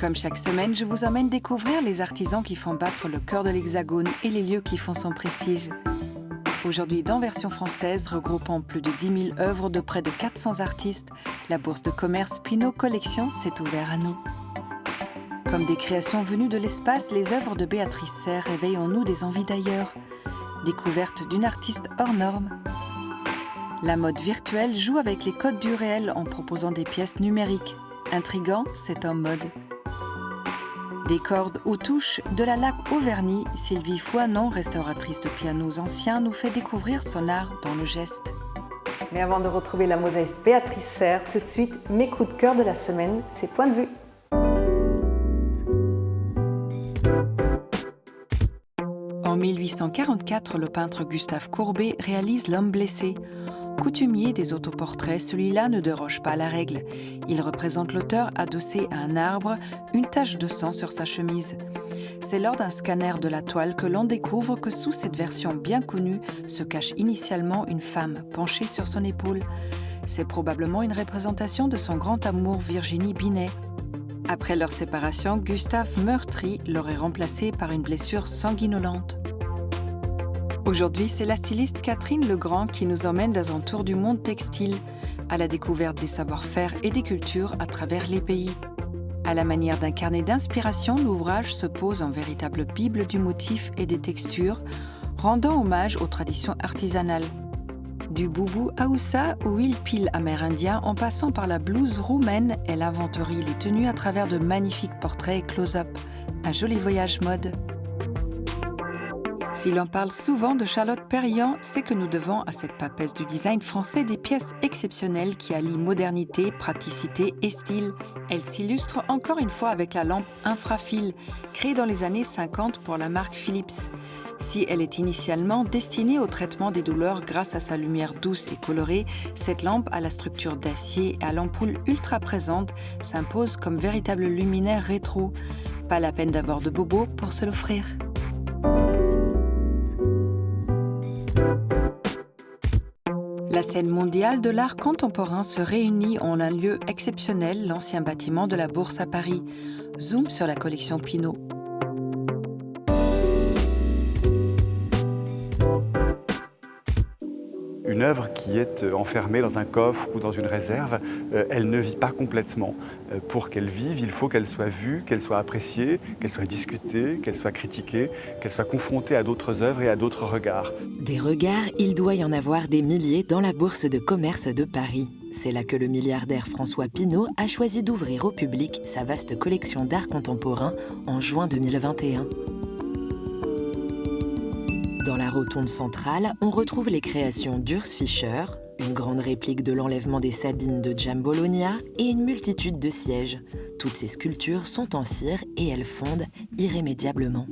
Comme chaque semaine, je vous emmène découvrir les artisans qui font battre le cœur de l'Hexagone et les lieux qui font son prestige. Aujourd'hui, dans Version française, regroupant plus de 10 000 œuvres de près de 400 artistes, la bourse de commerce Pinault Collection s'est ouverte à nous. Comme des créations venues de l'espace, les œuvres de Béatrice Serre réveillent en nous des envies d'ailleurs. Découverte d'une artiste hors norme. La mode virtuelle joue avec les codes du réel en proposant des pièces numériques. Intriguant, c'est en mode. Des cordes aux touches, de la laque au vernis, Sylvie Foinon, restauratrice de pianos anciens, nous fait découvrir son art dans le geste. Mais avant de retrouver la mosaïste Béatrice Serre, tout de suite, mes coups de cœur de la semaine, ses points de vue. En 1844, le peintre Gustave Courbet réalise L'homme blessé. Coutumier des autoportraits, celui-là ne déroge pas à la règle. Il représente l'auteur adossé à un arbre, une tache de sang sur sa chemise. C'est lors d'un scanner de la toile que l'on découvre que sous cette version bien connue se cache initialement une femme penchée sur son épaule. C'est probablement une représentation de son grand amour Virginie Binet. Après leur séparation, Gustave meurtri l'aurait remplacé par une blessure sanguinolente. Aujourd'hui, c'est la styliste Catherine Legrand qui nous emmène dans un tour du monde textile, à la découverte des savoir-faire et des cultures à travers les pays. À la manière d'un carnet d'inspiration, l'ouvrage se pose en véritable bible du motif et des textures, rendant hommage aux traditions artisanales. Du boubou haoussa ou huile-pile amérindien en passant par la blouse roumaine, elle inventorie les tenues à travers de magnifiques portraits et close-up. Un joli voyage mode. Si l'on parle souvent de Charlotte Perriand, c'est que nous devons à cette papesse du design français des pièces exceptionnelles qui allient modernité, praticité et style. Elle s'illustre encore une fois avec la lampe infrafil, créée dans les années 50 pour la marque Philips. Si elle est initialement destinée au traitement des douleurs grâce à sa lumière douce et colorée, cette lampe à la structure d'acier et à l'ampoule ultra présente s'impose comme véritable luminaire rétro. Pas la peine d'avoir de bobo pour se l'offrir. La scène mondiale de l'art contemporain se réunit en un lieu exceptionnel, l'ancien bâtiment de la Bourse à Paris. Zoom sur la collection Pinault. Une œuvre qui est enfermée dans un coffre ou dans une réserve, elle ne vit pas complètement. Pour qu'elle vive, il faut qu'elle soit vue, qu'elle soit appréciée, qu'elle soit discutée, qu'elle soit critiquée, qu'elle soit confrontée à d'autres œuvres et à d'autres regards. Des regards, il doit y en avoir des milliers dans la Bourse de commerce de Paris. C'est là que le milliardaire François Pinault a choisi d'ouvrir au public sa vaste collection d'art contemporain en juin 2021. Dans la rotonde centrale, on retrouve les créations d'Urs Fischer, une grande réplique de l'enlèvement des Sabines de Giambologna et une multitude de sièges. Toutes ces sculptures sont en cire et elles fondent irrémédiablement.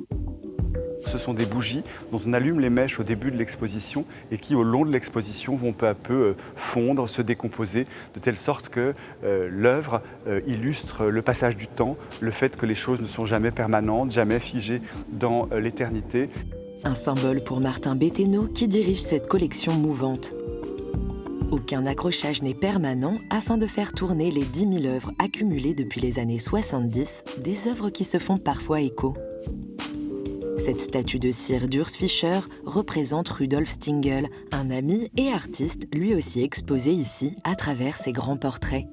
Ce sont des bougies dont on allume les mèches au début de l'exposition et qui, au long de l'exposition, vont peu à peu fondre, se décomposer, de telle sorte que l'œuvre illustre le passage du temps, le fait que les choses ne sont jamais permanentes, jamais figées dans l'éternité. Un symbole pour Martin Bethénaud qui dirige cette collection mouvante. Aucun accrochage n'est permanent afin de faire tourner les 10 000 œuvres accumulées depuis les années 70, des œuvres qui se font parfois écho. Cette statue de cire d'Urs Fischer représente Rudolf Stingel, un ami et artiste lui aussi exposé ici à travers ses grands portraits.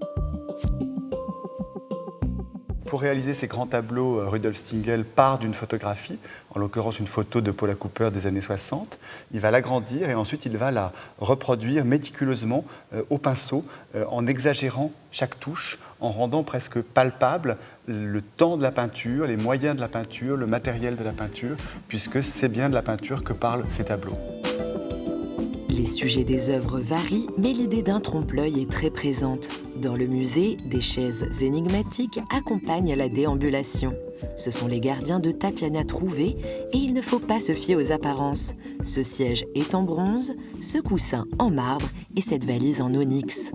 Pour réaliser ces grands tableaux, Rudolf Stingel part d'une photographie, en l'occurrence une photo de Paula Cooper des années 60. Il va l'agrandir et ensuite il va la reproduire méticuleusement au pinceau, en exagérant chaque touche, en rendant presque palpable le temps de la peinture, les moyens de la peinture, le matériel de la peinture, puisque c'est bien de la peinture que parlent ces tableaux. Les sujets des œuvres varient, mais l'idée d'un trompe-l'œil est très présente. Dans le musée, des chaises énigmatiques accompagnent la déambulation. Ce sont les gardiens de Tatiana Trouvé et il ne faut pas se fier aux apparences. Ce siège est en bronze, ce coussin en marbre et cette valise en onyx.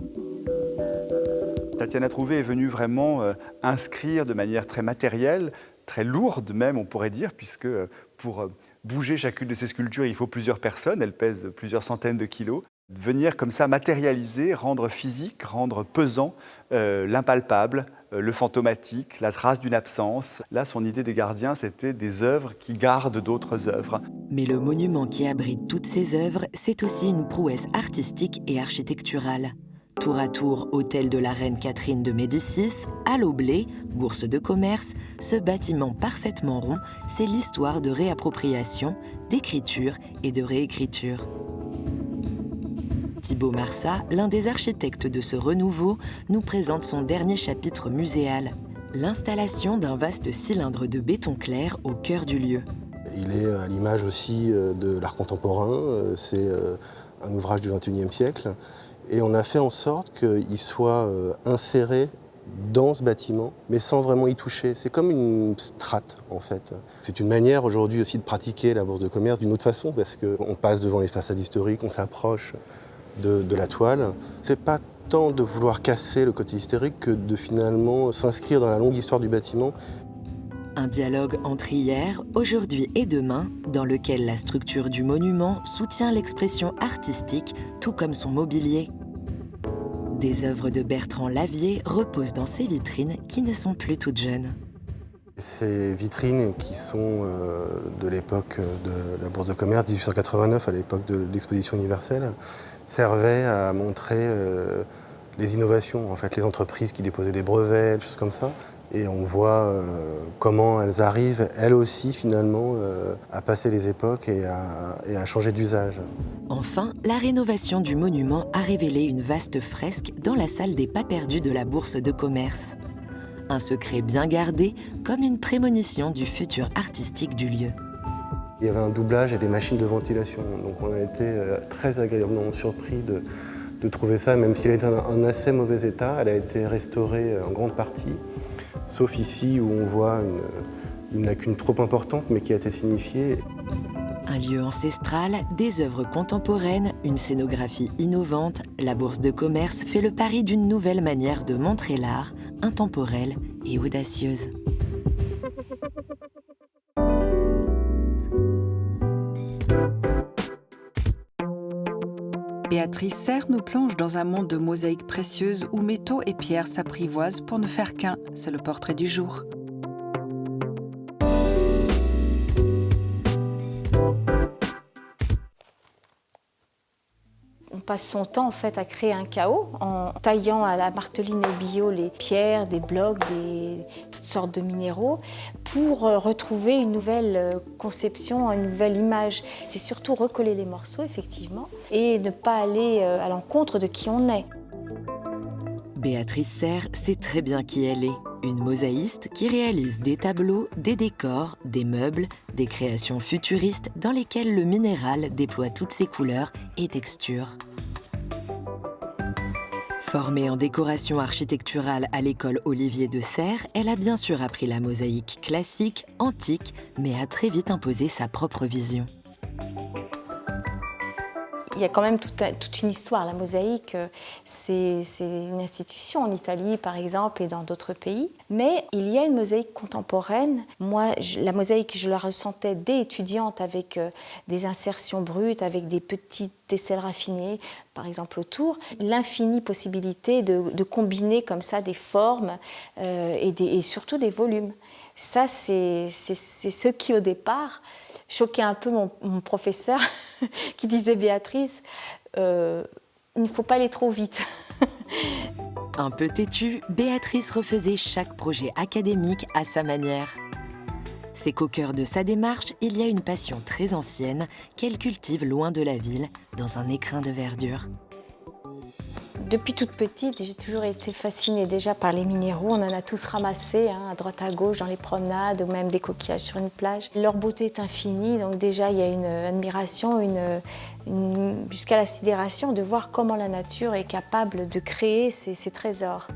Tatiana Trouvé est venue vraiment inscrire de manière très matérielle, très lourde même on pourrait dire, puisque pour bouger chacune de ces sculptures il faut plusieurs personnes, elles pèsent plusieurs centaines de kilos. Venir comme ça matérialiser, rendre physique, rendre pesant l'impalpable, le fantomatique, la trace d'une absence. Là, son idée des gardiens, c'était des œuvres qui gardent d'autres œuvres. Mais le monument qui abrite toutes ces œuvres, c'est aussi une prouesse artistique et architecturale. Tour à tour, hôtel de la reine Catherine de Médicis, à l'Oblé, bourse de commerce, ce bâtiment parfaitement rond, c'est l'histoire de réappropriation, d'écriture et de réécriture. Thibaut Marsat, l'un des architectes de ce renouveau, nous présente son dernier chapitre muséal, l'installation d'un vaste cylindre de béton clair au cœur du lieu. Il est à l'image aussi de l'art contemporain, c'est un ouvrage du XXIe siècle. Et on a fait en sorte qu'il soit inséré dans ce bâtiment, mais sans vraiment y toucher. C'est comme une strate, en fait. C'est une manière aujourd'hui aussi de pratiquer la bourse de commerce d'une autre façon, parce qu'on passe devant les façades historiques, on s'approche de la toile. C'est pas tant de vouloir casser le côté historique que de finalement s'inscrire dans la longue histoire du bâtiment. Un dialogue entre hier, aujourd'hui et demain, dans lequel la structure du monument soutient l'expression artistique, tout comme son mobilier. Des œuvres de Bertrand Lavier reposent dans ces vitrines qui ne sont plus toutes jeunes. Ces vitrines qui sont de l'époque de la Bourse de commerce, 1889, à l'époque de l'exposition universelle, servaient à montrer les innovations, en fait, les entreprises qui déposaient des brevets, des choses comme ça. Et on voit comment elles arrivent, elles aussi, finalement, à passer les époques et à changer d'usage. Enfin, la rénovation du monument a révélé une vaste fresque dans la salle des pas perdus de la Bourse de commerce. Un secret bien gardé, comme une prémonition du futur artistique du lieu. Il y avait un doublage et des machines de ventilation, donc on a été très agréablement surpris de trouver ça, même s'il était en assez mauvais état, elle a été restaurée en grande partie, sauf ici où on voit une lacune trop importante, mais qui a été signifiée. Un lieu ancestral, des œuvres contemporaines, une scénographie innovante, la Bourse de commerce fait le pari d'une nouvelle manière de montrer l'art, intemporelle et audacieuse. Béatrice Serre nous plonge dans un monde de mosaïques précieuses où métaux et pierres s'apprivoisent pour ne faire qu'un. C'est le portrait du jour. On passe son temps en fait à créer un chaos en taillant à la marteline et billot les pierres, des blocs, toutes sortes de minéraux pour retrouver une nouvelle conception, une nouvelle image. C'est surtout recoller les morceaux effectivement et ne pas aller à l'encontre de qui on est. Béatrice Serre sait très bien qui elle est. Une mosaïste qui réalise des tableaux, des décors, des meubles, des créations futuristes dans lesquelles le minéral déploie toutes ses couleurs et textures. Formée en décoration architecturale à l'école Olivier de Serres, elle a bien sûr appris la mosaïque classique, antique, mais a très vite imposé sa propre vision. Il y a quand même toute une histoire. La mosaïque, c'est une institution en Italie, par exemple, et dans d'autres pays. Mais il y a une mosaïque contemporaine. Moi, la mosaïque, je la ressentais dès étudiante avec des insertions brutes, avec des petites tesselles raffinées, par exemple, autour. L'infinie possibilité de combiner comme ça des formes et surtout des volumes. Ça, c'est ce qui, au départ, choquait un peu mon professeur qui disait « Béatrice, il ne faut pas aller trop vite ». Un peu têtue, Béatrice refaisait chaque projet académique à sa manière. C'est qu'au cœur de sa démarche, il y a une passion très ancienne qu'elle cultive loin de la ville, dans un écrin de verdure. Depuis toute petite, j'ai toujours été fascinée déjà par les minéraux. On en a tous ramassé à droite à gauche dans les promenades ou même des coquillages sur une plage. Leur beauté est infinie, donc déjà il y a une admiration, jusqu'à la sidération de voir comment la nature est capable de créer ces trésors.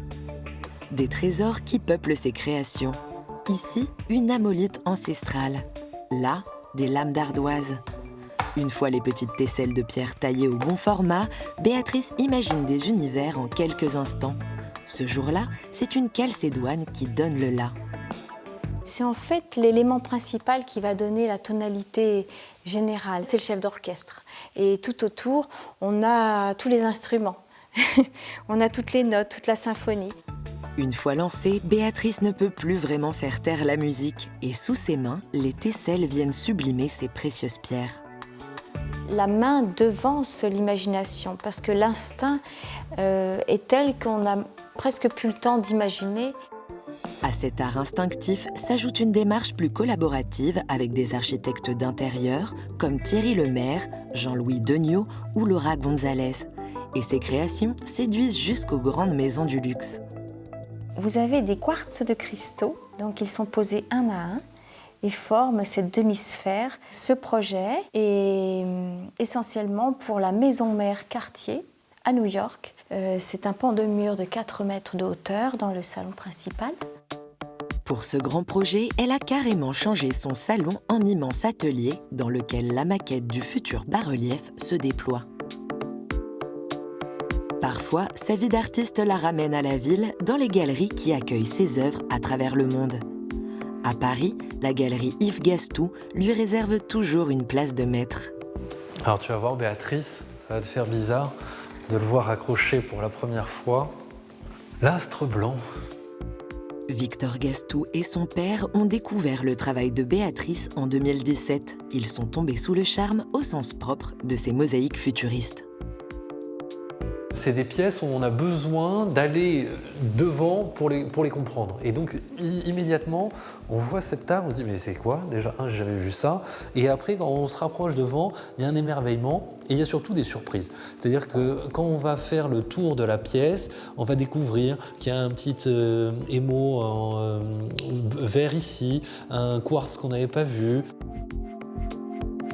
Des trésors qui peuplent ses créations. Ici, une amolite ancestrale. Là, des lames d'ardoise. Une fois les petites tesselles de pierre taillées au bon format, Béatrice imagine des univers en quelques instants. Ce jour-là, c'est une calcédoine qui donne le là. C'est en fait l'élément principal qui va donner la tonalité générale. C'est le chef d'orchestre. Et tout autour, on a tous les instruments. On a toutes les notes, toute la symphonie. Une fois lancée, Béatrice ne peut plus vraiment faire taire la musique. Et sous ses mains, les tesselles viennent sublimer ces précieuses pierres. La main devance l'imagination parce que l'instinct est tel qu'on n'a presque plus le temps d'imaginer. À cet art instinctif s'ajoute une démarche plus collaborative avec des architectes d'intérieur comme Thierry Lemaire, Jean-Louis Degnaud ou Laura Gonzalez. Et ces créations séduisent jusqu'aux grandes maisons du luxe. Vous avez des quartz de cristaux, donc ils sont posés un à un et forment cette demi-sphère. Ce projet est essentiellement pour la maison mère Cartier à New York. C'est un pan de mur de 4 mètres de hauteur dans le salon principal. Pour ce grand projet, elle a carrément changé son salon en immense atelier dans lequel la maquette du futur bas-relief se déploie. Parfois, sa vie d'artiste la ramène à la ville, dans les galeries qui accueillent ses œuvres à travers le monde. À Paris, la galerie Yves Gastou lui réserve toujours une place de maître. Alors tu vas voir Béatrice, ça va te faire bizarre de le voir accroché pour la première fois. L'astre blanc. Victor Gastou et son père ont découvert le travail de Béatrice en 2017. Ils sont tombés sous le charme, au sens propre, de ces mosaïques futuristes. C'est des pièces où on a besoin d'aller devant pour les comprendre. Et donc, immédiatement, on voit cette table, on se dit « mais c'est quoi ?» Déjà, j'ai jamais vu ça. Et après, quand on se rapproche devant, il y a un émerveillement et il y a surtout des surprises. C'est-à-dire que quand on va faire le tour de la pièce, on va découvrir qu'il y a un petit émau en vert ici, un quartz qu'on n'avait pas vu.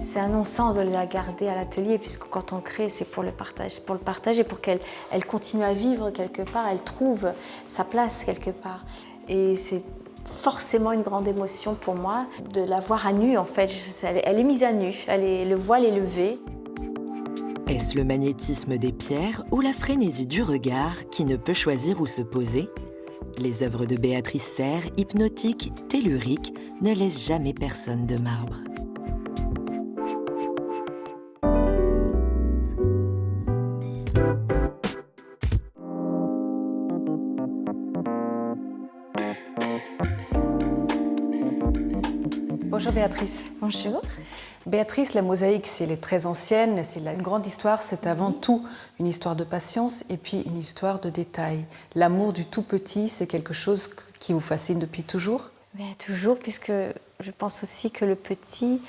C'est un non-sens de la garder à l'atelier, puisque quand on crée, c'est pour le partage et pour qu'elle continue à vivre quelque part, elle trouve sa place quelque part. Et c'est forcément une grande émotion pour moi de la voir à nu, en fait. Elle est mise à nu, le voile est levé. Est-ce le magnétisme des pierres ou la frénésie du regard qui ne peut choisir où se poser ? Les œuvres de Béatrice Serre, hypnotiques, telluriques, ne laissent jamais personne de marbre. Bonjour Béatrice. Bonjour. Béatrice, la mosaïque, elle est très ancienne, c'est une grande histoire, c'est avant tout une histoire de patience et puis une histoire de détails. L'amour du tout petit, c'est quelque chose qui vous fascine depuis toujours ? Mais toujours, puisque je pense aussi que le petit,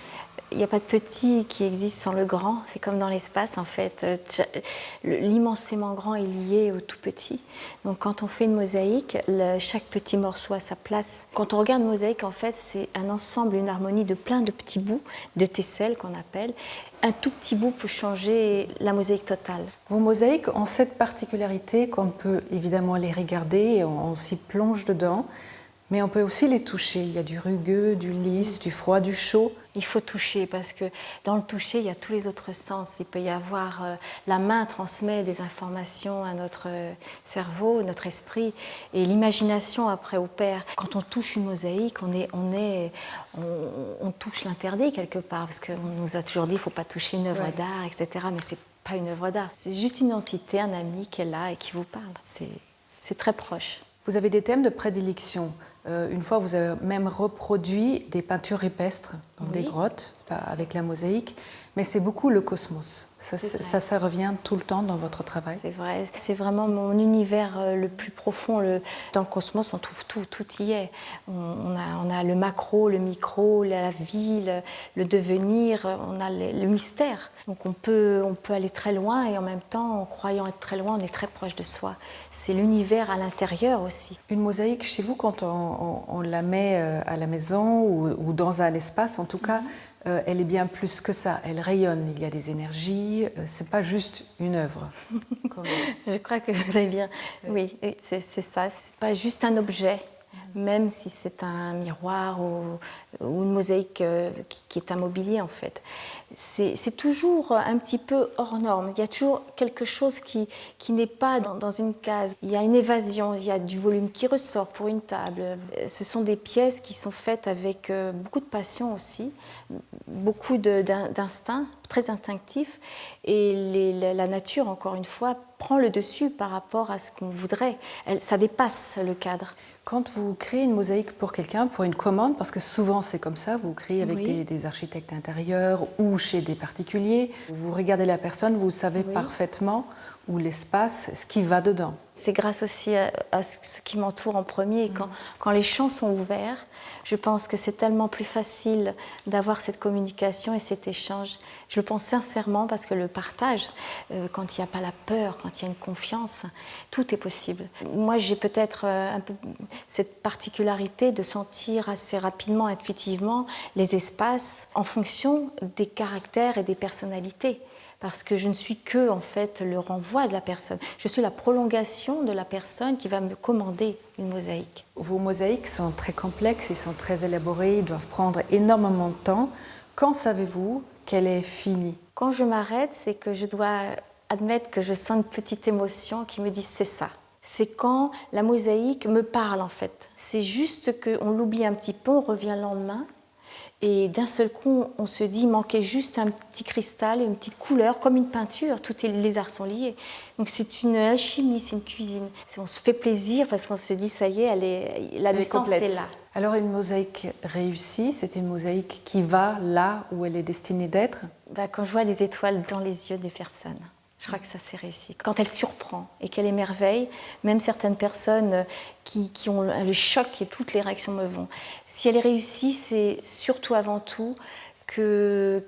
il n'y a pas de petit qui existe sans le grand. C'est comme dans l'espace, en fait. L'immensément grand est lié au tout petit. Donc, quand on fait une mosaïque, chaque petit morceau a sa place. Quand on regarde une mosaïque, en fait, c'est un ensemble, une harmonie de plein de petits bouts, de tesselles qu'on appelle. Un tout petit bout peut changer la mosaïque totale. Vos mosaïques ont cette particularité qu'on peut évidemment les regarder et on s'y plonge dedans. Mais on peut aussi les toucher. Il y a du rugueux, du lisse, du froid, du chaud. Il faut toucher parce que dans le toucher, il y a tous les autres sens. Il peut y avoir... la main transmet des informations à notre cerveau, notre esprit. Et l'imagination, après, opère. Quand on touche une mosaïque, on touche l'interdit quelque part. Parce qu'on nous a toujours dit qu'il ne faut pas toucher une œuvre d'art, etc. Mais ce n'est pas une œuvre d'art. C'est juste une entité, un ami qui est là et qui vous parle. C'est très proche. Vous avez des thèmes de prédilection. Une fois, vous avez même reproduit des peintures rupestres, dans des grottes, avec la mosaïque. Mais c'est beaucoup le cosmos. Ça revient tout le temps dans votre travail. C'est vrai. C'est vraiment mon univers le plus profond. Dans le cosmos, on trouve tout. Tout y est. On a le macro, le micro, la vie, le devenir. On a le mystère. Donc on peut aller très loin et en même temps, en croyant être très loin, on est très proche de soi. C'est l'univers à l'intérieur aussi. Une mosaïque, chez vous, quand on la met à la maison ou dans un espace, en tout cas, elle est bien plus que ça. Elle rayonne, il y a des énergies, c'est pas juste une œuvre. Je crois que vous avez bien... Oui, c'est ça, c'est pas juste un objet. même si c'est un miroir ou une mosaïque qui est un mobilier en fait. C'est toujours un petit peu hors norme. Il y a toujours quelque chose qui n'est pas dans une case. Il y a une évasion, il y a du volume qui ressort pour une table. Ce sont des pièces qui sont faites avec beaucoup de passion aussi, beaucoup d'instinct, très instinctif. Et la nature, encore une fois, prend le dessus par rapport à ce qu'on voudrait. Ça dépasse le cadre. Quand vous créez une mosaïque pour quelqu'un, pour une commande, parce que souvent c'est comme ça, vous créez avec des architectes intérieurs ou chez des particuliers, vous regardez la personne, vous savez parfaitement où l'espace, ce qui va dedans. C'est grâce aussi à ce qui m'entoure en premier. Quand les champs sont ouverts, je pense que c'est tellement plus facile d'avoir cette communication et cet échange. Je le pense sincèrement parce que le partage, quand il n'y a pas la peur, quand il y a une confiance, tout est possible. Moi, j'ai peut-être un peu cette particularité de sentir assez rapidement, intuitivement, les espaces en fonction des caractères et des personnalités. Parce que je ne suis que, en fait, le renvoi de la personne. Je suis la prolongation de la personne qui va me commander une mosaïque. Vos mosaïques sont très complexes, ils sont très élaborés, ils doivent prendre énormément de temps. Quand savez-vous qu'elle est finie? Quand je m'arrête, c'est que je dois admettre que je sens une petite émotion qui me dit « c'est ça ». C'est quand la mosaïque me parle, en fait. C'est juste qu'on l'oublie un petit peu, on revient le lendemain. Et d'un seul coup, on se dit, il manquait juste un petit cristal, une petite couleur, comme une peinture. Les arts sont liés. Donc c'est une alchimie, c'est une cuisine. On se fait plaisir parce qu'on se dit, ça y est, la naissance est là. Alors une mosaïque réussie, c'est une mosaïque qui va là où elle est destinée d'être? Quand je vois les étoiles dans les yeux des personnes. Je crois que ça, c'est réussi. Quand elle surprend et qu'elle émerveille, même certaines personnes qui ont le choc et toutes les réactions me vont. Si elle est réussie, c'est surtout avant tout qu'elle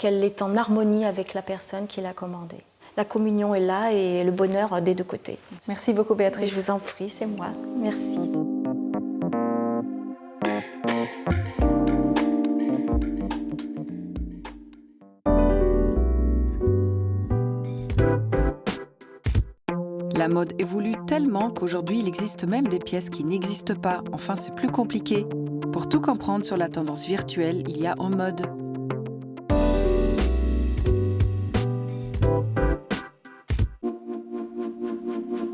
est en harmonie avec la personne qui l'a commandée. La communion est là et le bonheur des deux côtés. Merci beaucoup, Béatrice. Je vous en prie, c'est moi. Merci. La mode évolue tellement qu'aujourd'hui, il existe même des pièces qui n'existent pas. Enfin, c'est plus compliqué. Pour tout comprendre sur la tendance virtuelle, il y a En Mode.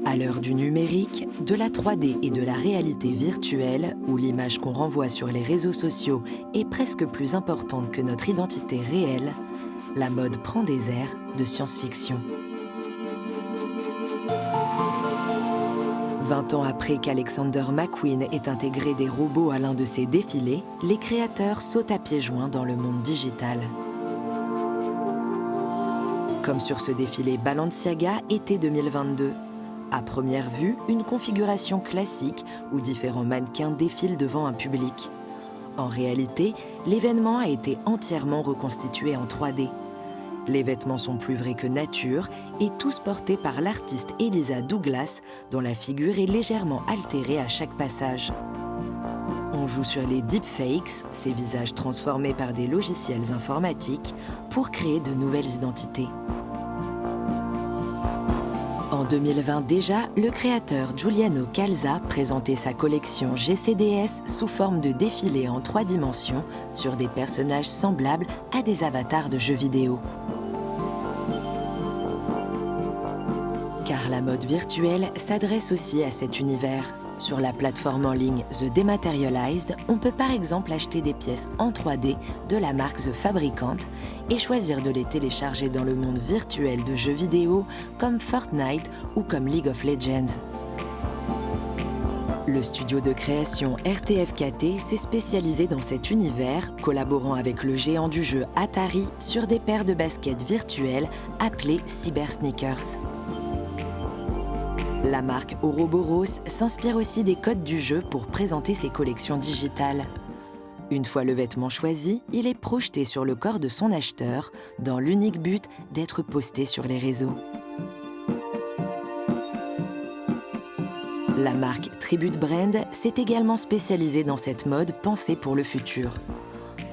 À l'heure du numérique, de la 3D et de la réalité virtuelle, où l'image qu'on renvoie sur les réseaux sociaux est presque plus importante que notre identité réelle, la mode prend des airs de science-fiction. 20 ans après qu'Alexander McQueen ait intégré des robots à l'un de ses défilés, les créateurs sautent à pieds joints dans le monde digital. Comme sur ce défilé Balenciaga été 2022. À première vue, une configuration classique où différents mannequins défilent devant un public. En réalité, l'événement a été entièrement reconstitué en 3D. Les vêtements sont plus vrais que nature et tous portés par l'artiste Elisa Douglas, dont la figure est légèrement altérée à chaque passage. On joue sur les deepfakes, ces visages transformés par des logiciels informatiques, pour créer de nouvelles identités. En 2020 déjà, le créateur Giuliano Calza présentait sa collection GCDS sous forme de défilé en 3 dimensions sur des personnages semblables à des avatars de jeux vidéo. Car la mode virtuelle s'adresse aussi à cet univers. Sur la plateforme en ligne The Dematerialized, on peut par exemple acheter des pièces en 3D de la marque The Fabricant et choisir de les télécharger dans le monde virtuel de jeux vidéo comme Fortnite ou comme League of Legends. Le studio de création RTFKT s'est spécialisé dans cet univers, collaborant avec le géant du jeu Atari sur des paires de baskets virtuelles appelées Cyber Sneakers. La marque Ouroboros s'inspire aussi des codes du jeu pour présenter ses collections digitales. Une fois le vêtement choisi, il est projeté sur le corps de son acheteur dans l'unique but d'être posté sur les réseaux. La marque Tribute Brand s'est également spécialisée dans cette mode pensée pour le futur.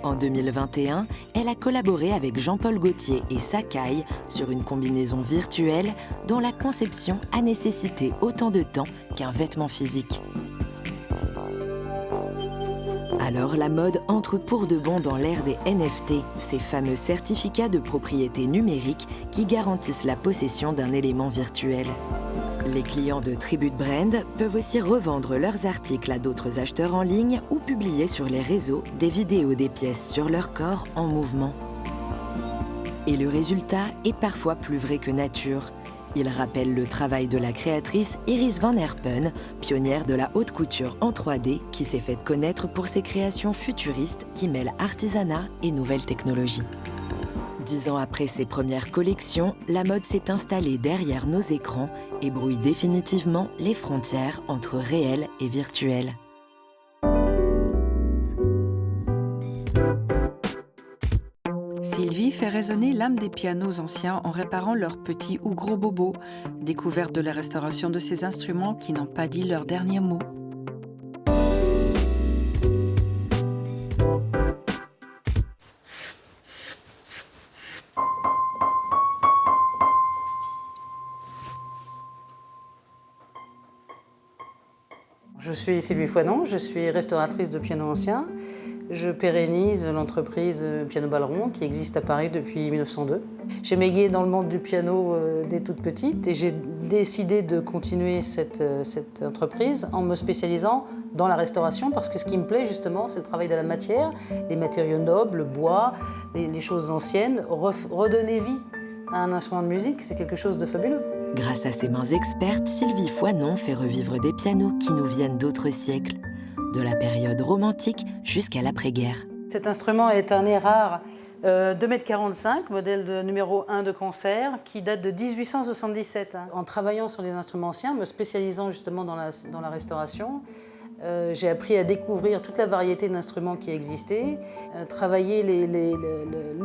En 2021, elle a collaboré avec Jean-Paul Gaultier et Sacai sur une combinaison virtuelle dont la conception a nécessité autant de temps qu'un vêtement physique. Alors la mode entre pour de bon dans l'ère des NFT, ces fameux certificats de propriété numérique qui garantissent la possession d'un élément virtuel. Les clients de Tribute Brand peuvent aussi revendre leurs articles à d'autres acheteurs en ligne ou publier sur les réseaux des vidéos des pièces sur leur corps en mouvement. Et le résultat est parfois plus vrai que nature. Il rappelle le travail de la créatrice Iris van Herpen, pionnière de la haute couture en 3D, qui s'est faite connaître pour ses créations futuristes qui mêlent artisanat et nouvelles technologies. 10 ans après ses premières collections, la mode s'est installée derrière nos écrans et brouille définitivement les frontières entre réel et virtuel. Sylvie fait résonner l'âme des pianos anciens en réparant leurs petits ou gros bobos, découverte de la restauration de ces instruments qui n'ont pas dit leur dernier mot. Je suis Sylvie Foinon, je suis restauratrice de pianos anciens. Je pérennise l'entreprise Piano Balleron qui existe à Paris depuis 1902. J'ai m'égué dans le monde du piano dès toute petite et j'ai décidé de continuer cette entreprise en me spécialisant dans la restauration parce que ce qui me plaît justement, c'est le travail de la matière, les matériaux nobles, le bois, les choses anciennes. Redonner vie à un instrument de musique, c'est quelque chose de fabuleux. Grâce à ses mains expertes, Sylvie Foinon fait revivre des pianos qui nous viennent d'autres siècles, de la période romantique jusqu'à l'après-guerre. Cet instrument est un Erard 2,45 m, modèle de numéro 1 de concert, qui date de 1877. En travaillant sur les instruments anciens, me spécialisant justement dans la restauration, j'ai appris à découvrir toute la variété d'instruments qui existaient, travailler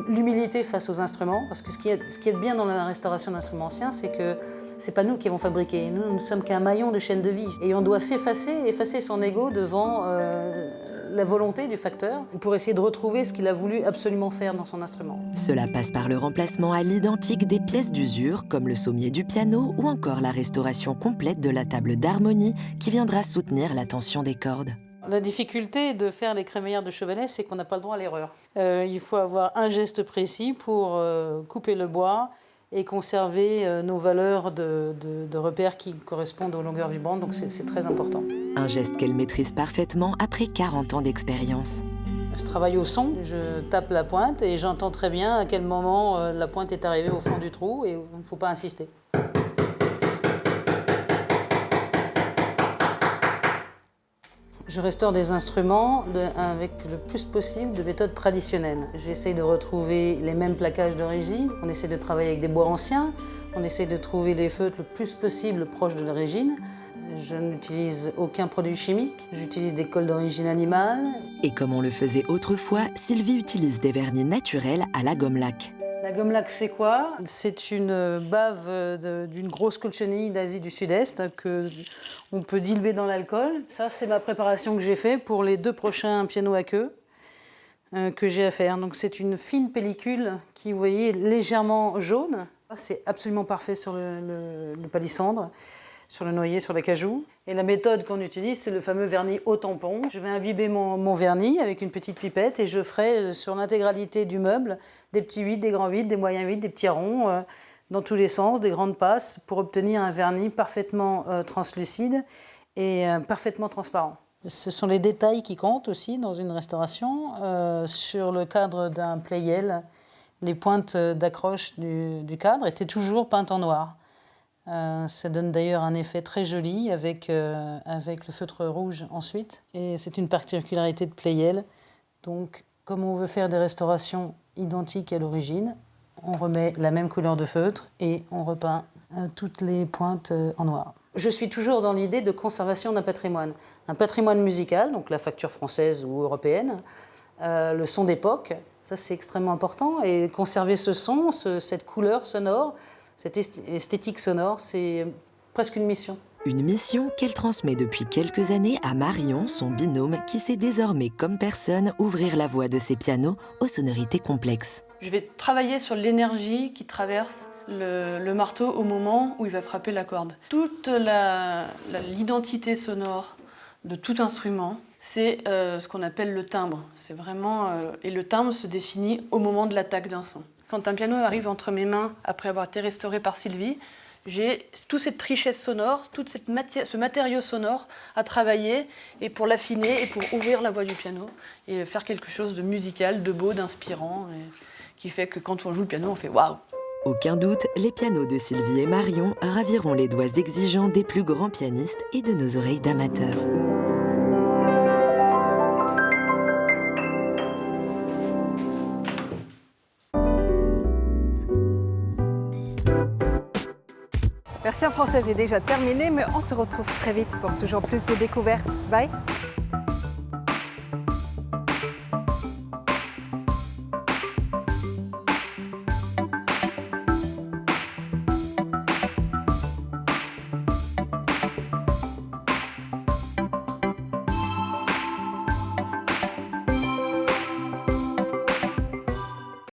l'humilité face aux instruments, parce que ce qui est bien dans la restauration d'instruments anciens, c'est que c'est pas nous qui avons fabriqué, nous ne sommes qu'un maillon de chaîne de vie. Et on doit effacer son ego devant la volonté du facteur pour essayer de retrouver ce qu'il a voulu absolument faire dans son instrument. Cela passe par le remplacement à l'identique des pièces d'usure, comme le sommier du piano, ou encore la restauration complète de la table d'harmonie qui viendra soutenir la tension des cordes. La difficulté de faire les crémaillères de chevalet, c'est qu'on n'a pas le droit à l'erreur. Il faut avoir un geste précis pour couper le bois et conserver nos valeurs de repères qui correspondent aux longueurs vibrantes, donc c'est très important. Un geste qu'elle maîtrise parfaitement après 40 ans d'expérience. Je travaille au son, je tape la pointe et j'entends très bien à quel moment la pointe est arrivée au fond du trou et il ne faut pas insister. Je restaure des instruments avec le plus possible de méthodes traditionnelles. J'essaye de retrouver les mêmes plaquages d'origine, on essaie de travailler avec des bois anciens, on essaie de trouver les feutres le plus possible proches de l'origine. Je n'utilise aucun produit chimique, j'utilise des colles d'origine animale. Et comme on le faisait autrefois, Sylvie utilise des vernis naturels à la gomme laque. La gomme laque, c'est quoi? C'est une bave d'une grosse colchenille d'Asie du Sud-Est qu'on peut diluer dans l'alcool. Ça, c'est ma préparation que j'ai faite pour les 2 prochains pianos à queue que j'ai à faire. Donc, c'est une fine pellicule qui, vous voyez, est légèrement jaune. C'est absolument parfait sur le palissandre, sur le noyer, sur l'acajou. Et la méthode qu'on utilise, c'est le fameux vernis au tampon. Je vais imbiber mon vernis avec une petite pipette et je ferai sur l'intégralité du meuble des petits 8, des grands 8, des moyens 8, des petits ronds, dans tous les sens, des grandes passes, pour obtenir un vernis parfaitement translucide et parfaitement transparent. Ce sont les détails qui comptent aussi dans une restauration. Sur le cadre d'un playel, les pointes d'accroche du cadre étaient toujours peintes en noir. Ça donne d'ailleurs un effet très joli avec le feutre rouge ensuite. Et c'est une particularité de Pleyel. Donc, comme on veut faire des restaurations identiques à l'origine, on remet la même couleur de feutre et on repeint toutes les pointes en noir. Je suis toujours dans l'idée de conservation d'un patrimoine musical, donc la facture française ou européenne, le son d'époque, ça c'est extrêmement important. Et conserver ce son, cette couleur sonore, cette esthétique sonore, c'est presque une mission. Une mission qu'elle transmet depuis quelques années à Marion, son binôme, qui sait désormais, comme personne, ouvrir la voie de ses pianos aux sonorités complexes. Je vais travailler sur l'énergie qui traverse le marteau au moment où il va frapper la corde. Toute l'identité sonore de tout instrument, c'est ce qu'on appelle le timbre. C'est vraiment, et le timbre se définit au moment de l'attaque d'un son. Quand un piano arrive entre mes mains, après avoir été restauré par Sylvie, j'ai toute cette richesse sonore, ce matériau sonore à travailler et pour l'affiner et pour ouvrir la voix du piano et faire quelque chose de musical, de beau, d'inspirant, qui fait que quand on joue le piano, on fait waouh! Aucun doute, les pianos de Sylvie et Marion raviront les doigts exigeants des plus grands pianistes et de nos oreilles d'amateurs. Version française est déjà terminée, mais on se retrouve très vite pour toujours plus de découvertes. Bye!